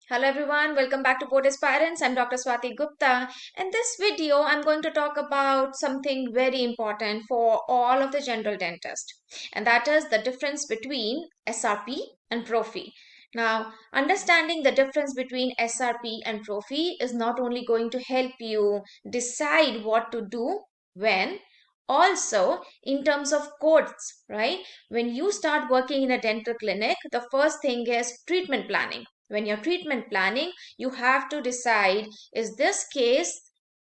Hello everyone, welcome back to Board Aspirants. I'm Dr. Swati Gupta. In this video, I'm going to talk about something very important for all of the general dentists, and that is the difference between SRP and Prophy. Now, understanding the difference between SRP and Prophy is not only going to help you decide what to do when, also in terms of codes, right? When you start working in a dental clinic, the first thing is treatment planning. When you're treatment planning, you have to decide, is this case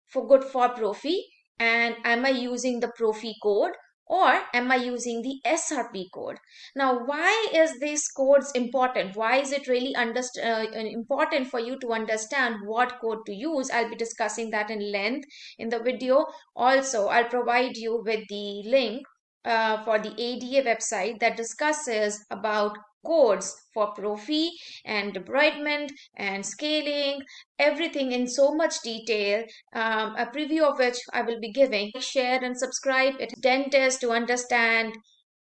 for good for Prophy, and am I using the Prophy code or am I using the SRP code? Now, why is these codes important? Why is it really important for you to understand what code to use? I'll be discussing that in length in the video. Also, I'll provide you with the link for the ADA website that discusses about codes for Prophy and debridement and scaling, everything in so much detail, a preview of which I will be giving. Share and subscribe. It dentists to understand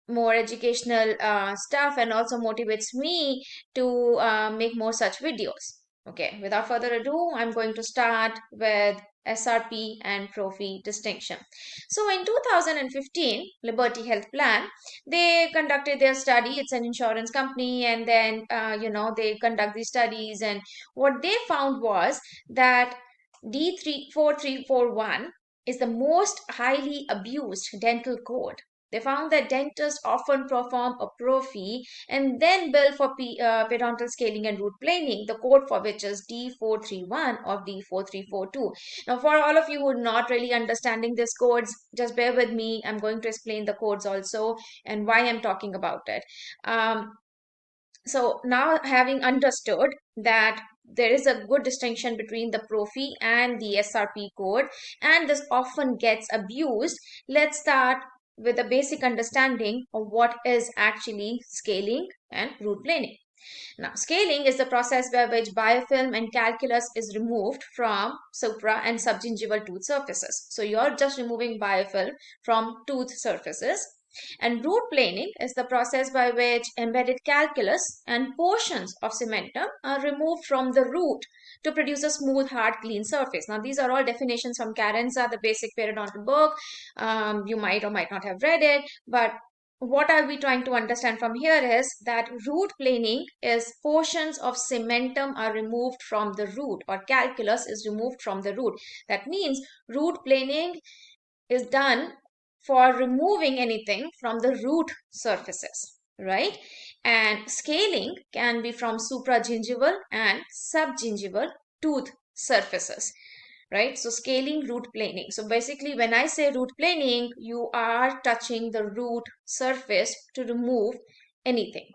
more educational stuff and also motivates me to make more such videos. Okay, without further ado, I'm going to start with SRP and Prophy distinction. So in 2015, Liberty Health Plan, they conducted their study. It's an insurance company, and then they conduct these studies, and what they found was that D4341 is the most highly abused dental code. They found that dentists often perform a prophy and then bill for periodontal scaling and root planing, the code for which is D431 or D4342. Now, for all of you who are not really understanding these codes, just bear with me. I'm going to explain the codes also and why I'm talking about it. So now, having understood that there is a good distinction between the Prophy and the SRP code, and this often gets abused, let's start with a basic understanding of what is actually scaling and root planing. Now, scaling is the process by which biofilm and calculus is removed from supra and subgingival tooth surfaces. So you're just removing biofilm from tooth surfaces. And root planing is the process by which embedded calculus and portions of cementum are removed from the root to produce a smooth, hard, clean surface. Now, these are all definitions from Carenza, the basic periodontal book. You might or might not have read it, but what are we trying to understand from here is that root planing is portions of cementum are removed from the root, or calculus is removed from the root. That means root planing is done for removing anything from the root surfaces, right? And scaling can be from supragingival and subgingival tooth surfaces, right? So scaling, root planing. So basically, when I say root planing, you are touching the root surface to remove anything.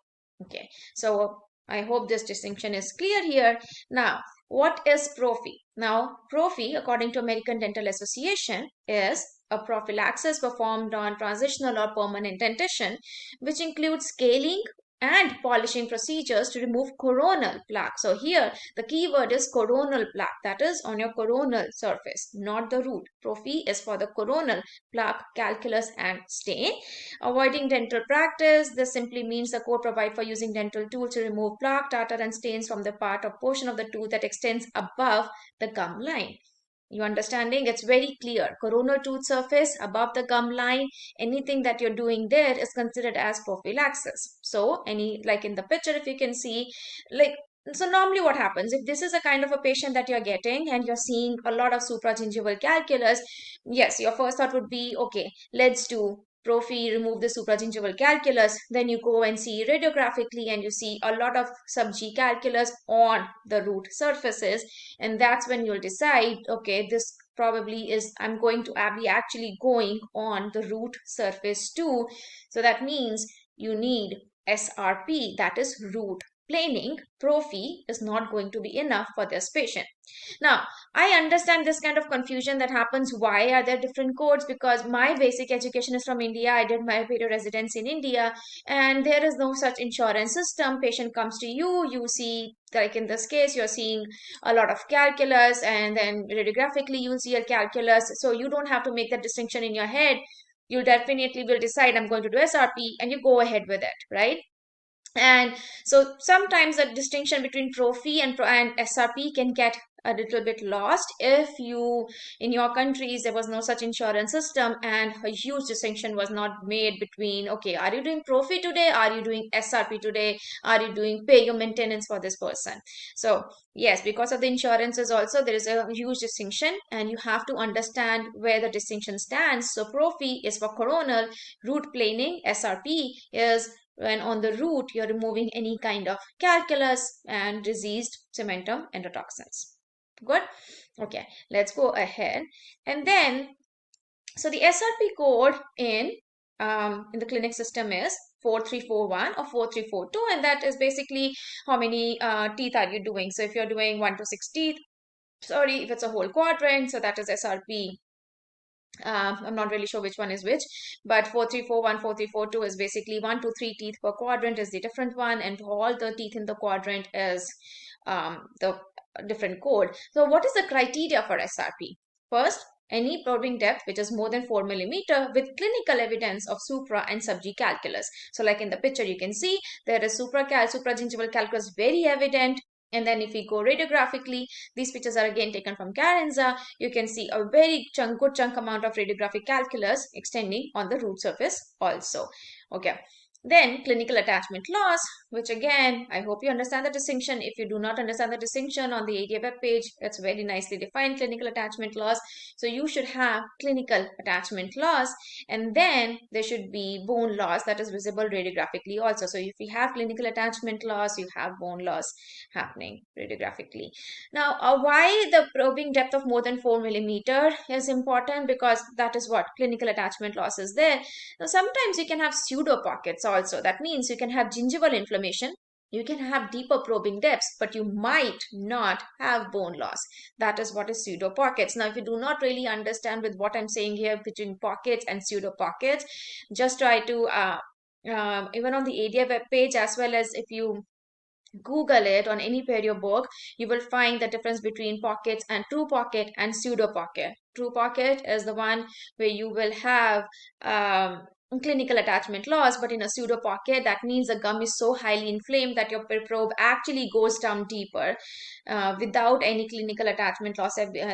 Okay, so I hope this distinction is clear here. Now, what is Prophy? Now, Prophy, according to American Dental Association, is a prophylaxis performed on transitional or permanent dentition, which includes scaling and polishing procedures to remove coronal plaque. So here the key word is coronal plaque, that is on your coronal surface, not the root. Prophy is for the coronal plaque, calculus and stain. Avoiding dental practice, this simply means the code provides for using dental tools to remove plaque, tartar and stains from the part or portion of the tooth that extends above the gum line. You understanding? It's very clear. Coronal tooth surface above the gum line, anything that you're doing there is considered as prophylaxis. So like in the picture, if you can see, like, so normally what happens, if this is a kind of a patient that you're getting and you're seeing a lot of supragingival calculus, yes, your first thought would be, okay, let's do Prophy, remove the supragingival calculus. Then you go and see radiographically and you see a lot of sub-G calculus on the root surfaces. And that's when you'll decide, okay, this probably is, I'm going to be actually going on the root surface too. So that means you need SRP, that is root planing. Prophy is not going to be enough for this patient. Now, I understand this kind of confusion that happens. Why are there different codes? Because my basic education is from India. I did my perio residence in India, and there is no such insurance system. Patient comes to you, you see, like in this case, you're seeing a lot of calculus, and then radiographically, you'll see a calculus. So you don't have to make that distinction in your head. You definitely will decide, I'm going to do SRP, and you go ahead with it, right? And so sometimes the distinction between Prophy and SRP can get a little bit lost if you, in your countries, there was no such insurance system and a huge distinction was not made between, okay, are you doing Prophy today, are you doing SRP today, are you doing pay your maintenance for this person. So yes, because of the insurances also, there is a huge distinction and you have to understand where the distinction stands. So Prophy is for coronal root planing, SRP is when on the root you're removing any kind of calculus and diseased cementum endotoxins. Good. Okay, let's go ahead. And then, so the SRP code in the clinic system is 4341 or 4342, and that is basically how many teeth are you doing. So if you're doing 1 to 6 teeth, sorry, if it's a whole quadrant, so that is SRP. I'm not really sure which one is which, but 4341, 4342 is basically 1 to 3 teeth per quadrant is the different one, and all the teeth in the quadrant is the different code. So, what is the criteria for SRP? First, any probing depth which is more than 4 millimeter with clinical evidence of supra and sub-G calculus. So, like in the picture, you can see there is supragingival calculus very evident. And then if we go radiographically, these pictures are again taken from Carenza. You can see a very good chunk amount of radiographic calculus extending on the root surface also. Okay. Then clinical attachment loss, which again, I hope you understand the distinction. If you do not understand the distinction on the ADA web page, it's very nicely defined, clinical attachment loss. So you should have clinical attachment loss, and then there should be bone loss that is visible radiographically also. So if you have clinical attachment loss, you have bone loss happening radiographically. Now, why the probing depth of more than 4 millimeter is important? Because that is what clinical attachment loss is there. Now, sometimes you can have pseudo pockets also. That means you can have gingival inflammation. You can have deeper probing depths, but you might not have bone loss. That is what is pseudo pockets. Now, if you do not really understand with what I'm saying here between pockets and pseudo pockets, just try to even on the ADA web page, as well as if you Google it on any perio book, you will find the difference between pockets and true pocket and pseudo pocket. True pocket is the one where you will have clinical attachment loss, but in a pseudo pocket, that means the gum is so highly inflamed that your probe actually goes down deeper without any clinical attachment loss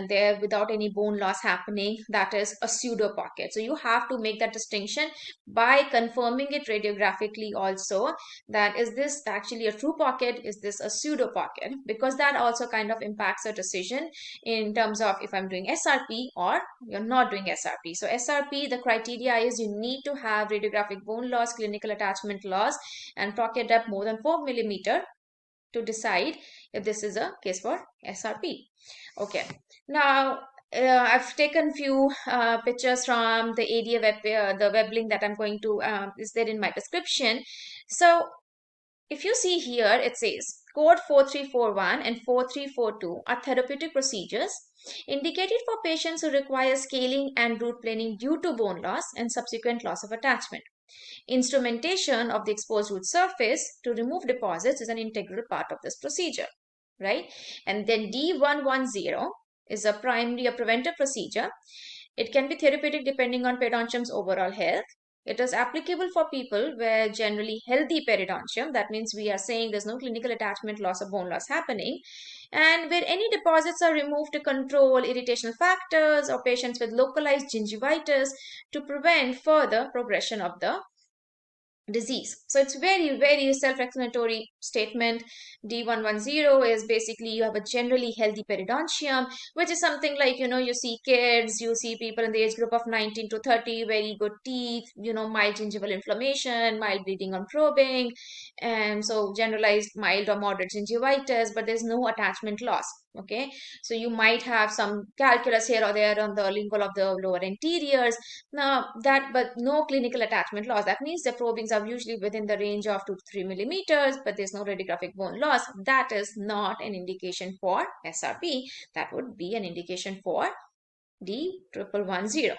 there, without any bone loss happening. That is a pseudo pocket. So you have to make that distinction by confirming it radiographically also, that is this actually a true pocket, is this a pseudo pocket, because that also kind of impacts a decision in terms of if I'm doing SRP or you're not doing SRP. So SRP, the criteria is you need to have radiographic bone loss, clinical attachment loss, and pocket depth more than 4 millimeter to decide if this is a case for SRP. Okay, now I've taken few pictures from the ADA web, the web link that I'm going to is there in my description. So if you see here, it says code 4341 and 4342 are therapeutic procedures indicated for patients who require scaling and root planing due to bone loss and subsequent loss of attachment. Instrumentation of the exposed root surface to remove deposits is an integral part of this procedure, right? And then D110 is a preventive procedure. It can be therapeutic depending on periodontium's overall health. It is applicable for people where generally healthy periodontium, that means we are saying there's no clinical attachment loss or bone loss happening, and where any deposits are removed to control irritational factors or patients with localized gingivitis to prevent further progression of the disease. So it's very, very self-explanatory statement. D110 is basically you have a generally healthy periodontium, which is something like, you see kids, you see people in the age group of 19 to 30, very good teeth, mild gingival inflammation, mild bleeding on probing, and so generalized mild or moderate gingivitis, but there's no attachment loss. Okay, so you might have some calculus here or there on the lingual of the lower anteriors. Now that, but no clinical attachment loss. That means the probings are usually within the range of 2 to 3 millimeters, but there's no radiographic bone loss. That is not an indication for SRP. That would be an indication for D1110,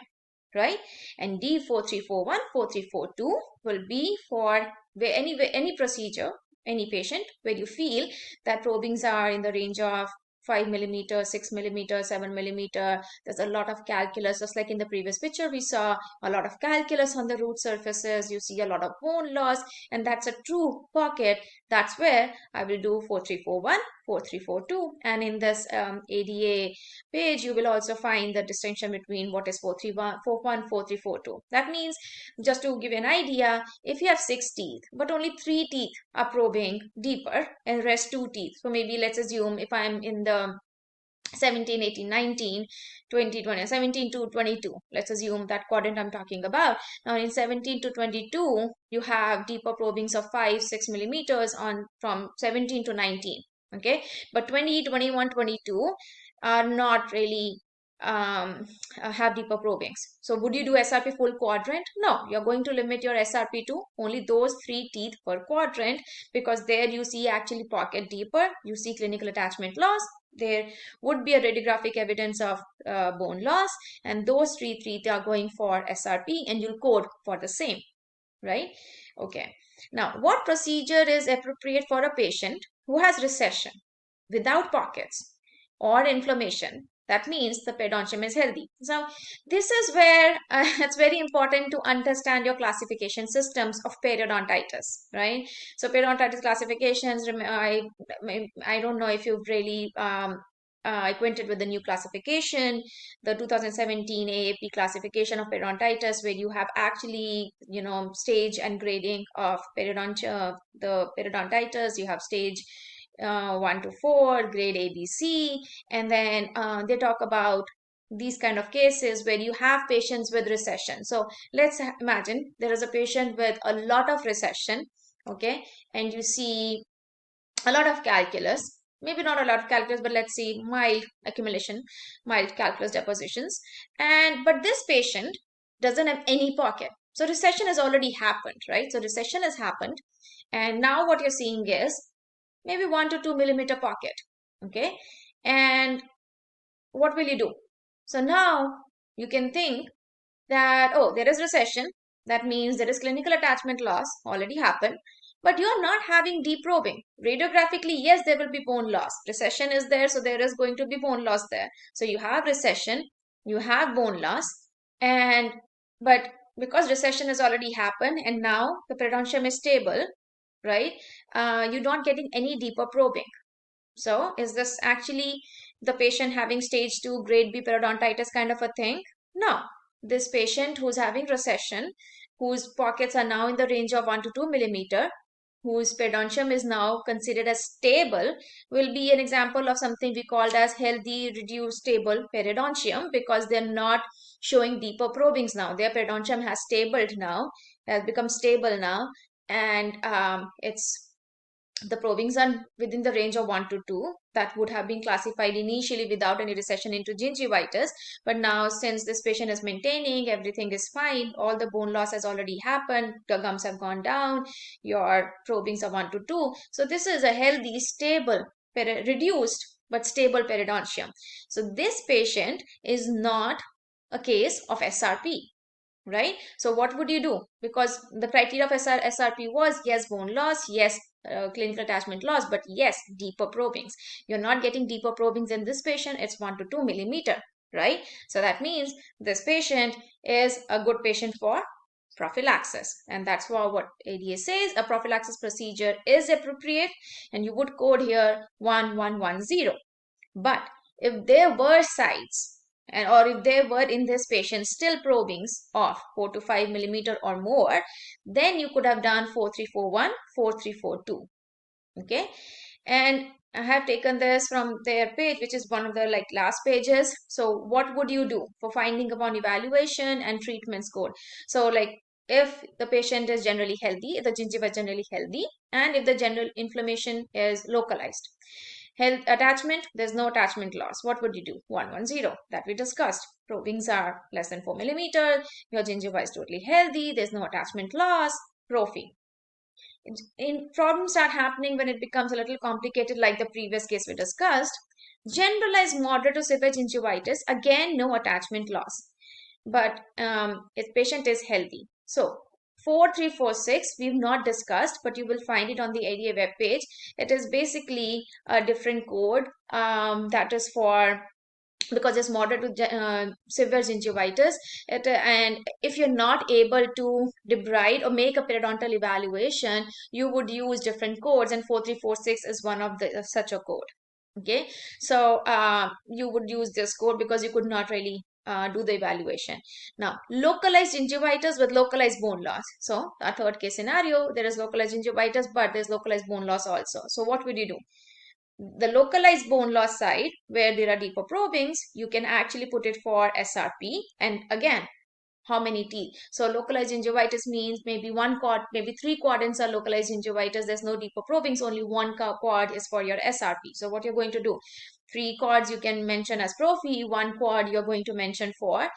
right? And D4341, 4342 will be for any procedure, any patient where you feel that probings are in the range of 5 millimeter, 6 millimeter, 7 millimeter. There's a lot of calculus, just like in the previous picture, we saw a lot of calculus on the root surfaces. You see a lot of bone loss, and that's a true pocket. That's where I will do 4341, 4342. And in this ADA page, you will also find the distinction between what is 4341, 4342. That means, just to give you an idea, if you have 6 teeth, but only 3 teeth are probing deeper and rest 2 teeth. So maybe let's assume if I'm in the 17, 18, 19, 20, 20, 17 to 22. Let's assume that quadrant I'm talking about. Now in 17 to 22, you have deeper probings of 5, 6 millimeters on from 17 to 19. Okay, but 20, 21, 22 are not really have deeper probings. So would you do SRP full quadrant? No, you're going to limit your SRP to only those 3 teeth per quadrant, because there you see actually pocket deeper, you see clinical attachment loss, there would be a radiographic evidence of bone loss, and those 3 teeth are going for SRP, and you'll code for the same, right? Okay. Now, what procedure is appropriate for a patient who has recession without pockets or inflammation? That means the periodontium is healthy. So this is where it's very important to understand your classification systems of periodontitis, right? So periodontitis classifications, I don't know if you've really acquainted with the new classification, the 2017 AAP classification of periodontitis, where you have actually, stage and grading of the periodontitis. You have stage 1 to 4, grade A, B, C, and then they talk about these kind of cases where you have patients with recession. So let's imagine there is a patient with a lot of recession, okay, and you see a lot of calculus, maybe not a lot of calculus, but let's see mild accumulation, mild calculus depositions, and but this patient doesn't have any pocket. So recession has already happened, right? So recession has happened, and now what you're seeing is maybe 1 to 2 millimeter pocket, okay? And what will you do? So now you can think that, oh, there is recession. That means there is clinical attachment loss already happened, but you're not having deep probing. Radiographically, yes, there will be bone loss. Recession is there, so there is going to be bone loss there. So you have recession, you have bone loss, and but because recession has already happened and now the periodontium is stable, right? You're not getting any deeper probing. So is this actually the patient having stage 2 grade B periodontitis kind of a thing? No. This patient who's having recession, whose pockets are now in the range of 1 to 2 millimeter, whose periodontium is now considered as stable, will be an example of something we called as healthy reduced stable periodontium, because they're not showing deeper probings now. Their periodontium has stabled now, has become stable now, and it's the probings are within the range of 1 to 2. That would have been classified initially without any recession into gingivitis. But now, since this patient is maintaining, everything is fine, all the bone loss has already happened, the gums have gone down, your probings are 1 to 2. So this is a healthy, stable, reduced but stable periodontium. So this patient is not a case of SRP. Right? So what would you do? Because the criteria of SRP was yes, bone loss, yes, clinical attachment loss, but yes, deeper probings. You're not getting deeper probings in this patient. It's 1 to 2 millimeter, right? So that means this patient is a good patient for prophylaxis, and that's what ADA says. A prophylaxis procedure is appropriate, and you would code here 1110. But if there were sites, and or if there were in this patient still probings of 4 to 5 millimeter or more, then you could have done 4341, 4342. Okay, and I have taken this from their page, which is one of the last pages. So what would you do for finding upon evaluation and treatment score? So if the patient is generally healthy, if the gingiva is generally healthy, and if the general inflammation is localized. Health attachment, there's no attachment loss. What would you do? 110 that we discussed. Probings are less than 4 millimeter. Your gingiva is totally healthy. There's no attachment loss. Prophy. Problems start happening when it becomes a little complicated, like the previous case we discussed. Generalized moderate to severe gingivitis, again, no attachment loss. But if patient is healthy. So 4346 we've not discussed, but you will find it on the ADA web page. It is basically a different code that is for, because it's moderate to severe gingivitis. And if you're not able to debride or make a periodontal evaluation, you would use different codes, and 4346 is one of the such a code. Okay, so you would use this code because you could not really do the evaluation. Now, localized gingivitis with localized bone loss. So, a third case scenario, there is localized gingivitis, but there's localized bone loss also. So, what would you do? The localized bone loss site, where there are deeper probings, you can actually put it for SRP. And again, how many teeth? So localized gingivitis means maybe one quad, maybe three quadrants are localized gingivitis. There's no deeper probings, only one quad is for your SRP. So what you're going to do, three quads you can mention as Prophy, one quad you're going to mention for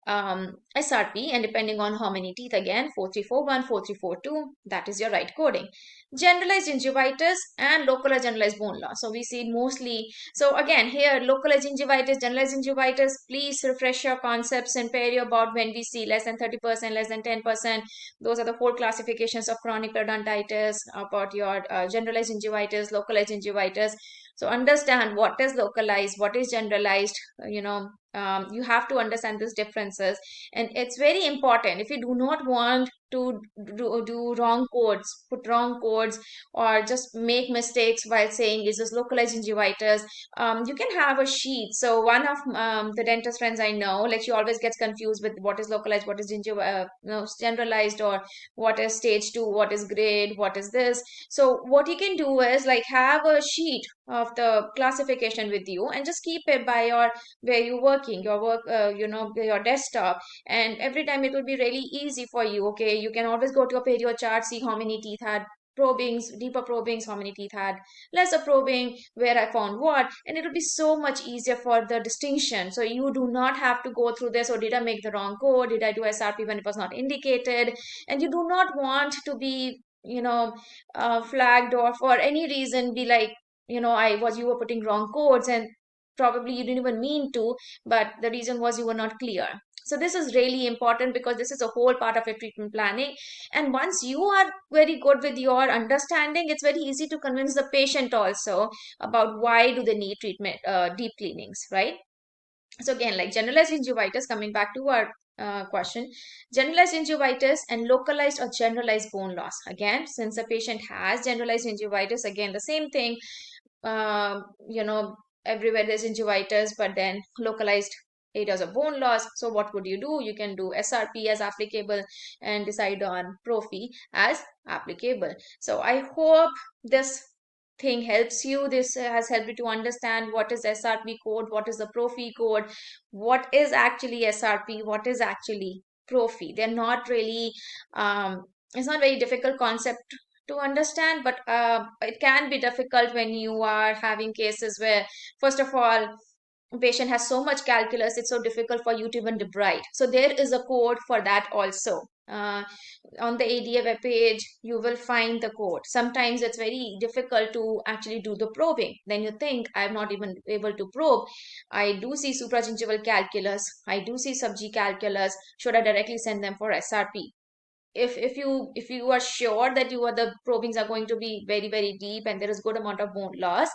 SRP, and depending on how many teeth, again 4341, 4342, that is your right coding. Generalized gingivitis and localized generalized bone loss. So we see it mostly. So again, here localized gingivitis, generalized gingivitis, please refresh your concepts and pair about when we see less than 30%, less than 10%. Those are the four classifications of chronic periodontitis, about your generalized gingivitis, localized gingivitis. So understand what is localized, what is generalized, you have to understand these differences. And it's very important, if you do not want to do wrong codes, put wrong codes, or just make mistakes while saying is this localized gingivitis, you can have a sheet. So one of the dentist friends I know, like, she always gets confused with what is localized, what is generalized, or what is stage 2, what is grade, what is this. So what you can do is like have a sheet of the classification with you, and just keep it by your where you're working, your work, your desktop. And every time it will be really easy for you. Okay, you can always go to a perio chart, see how many teeth had probings, deeper probings, how many teeth had lesser probing, where I found what, and it will be so much easier for the distinction. So you do not have to go through this, or did I make the wrong code, did I do SRP when it was not indicated. And you do not want to be flagged, or for any reason be like, you were putting wrong codes, and probably you didn't even mean to, but the reason was you were not clear. So this is really important, because this is a whole part of your treatment planning. And once you are very good with your understanding, it's very easy to convince the patient also about why do they need treatment, deep cleanings, right? So again, like generalized gingivitis, coming back to our question, generalized gingivitis and localized or generalized bone loss. Again, since the patient has generalized gingivitis, again the same thing, um, you know, everywhere there's gingivitis, but then localized areas of bone loss. So what would you do? You can do SRP as applicable and decide on Prophy as applicable. So I hope this thing helps you. This has helped you to understand what is SRP code, what is the Prophy code, what is actually SRP, what is actually Prophy. They're not really, it's not very difficult concept to understand, but it can be difficult when you are having cases where, first of all, patient has so much calculus, it's so difficult for you to even debride. So there is a code for that also. On the ADA web page, you will find the code. Sometimes it's very difficult to actually do the probing. Then you think, I'm not even able to probe. I do see supragingival calculus, I do see sub-G calculus. Should I directly send them for SRP? If you are sure that the probings are going to be very very deep and there is good amount of bone loss,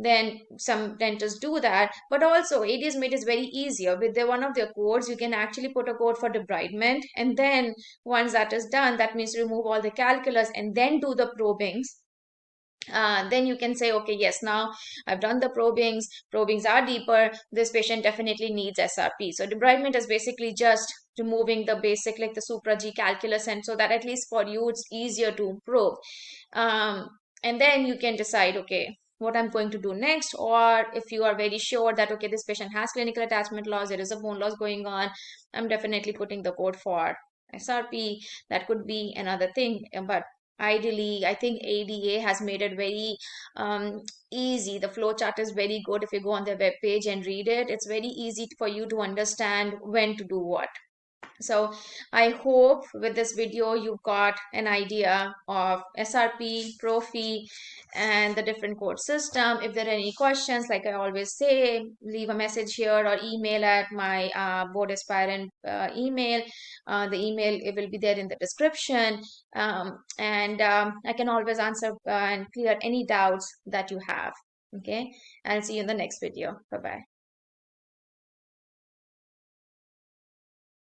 then some dentists do that. But also ADS made is very easier with one of their codes. You can actually put a code for debridement, and then once that is done, that means remove all the calculus and then do the probings. Then you can say, okay, yes, now I've done the probings. Probings are deeper. This patient definitely needs SRP. So debridement is basically just removing the basic, like the supra G calculus, and so that at least for you it's easier to probe. And then you can decide, okay, what I'm going to do next. Or if you are very sure that, okay, this patient has clinical attachment loss, there is a bone loss going on, I'm definitely putting the code for SRP. That could be another thing. But ideally, I think ADA has made it very easy. The flow chart is very good. If you go on their web page and read it, it's very easy for you to understand when to do what. So I hope with this video you've got an idea of SRP, Prophy, and the different code system. If there are any questions, like I always say, leave a message here or email at my board aspirant email. The email, it will be there in the description. And I can always answer and clear any doubts that you have. Okay, I'll see you in the next video. Bye bye.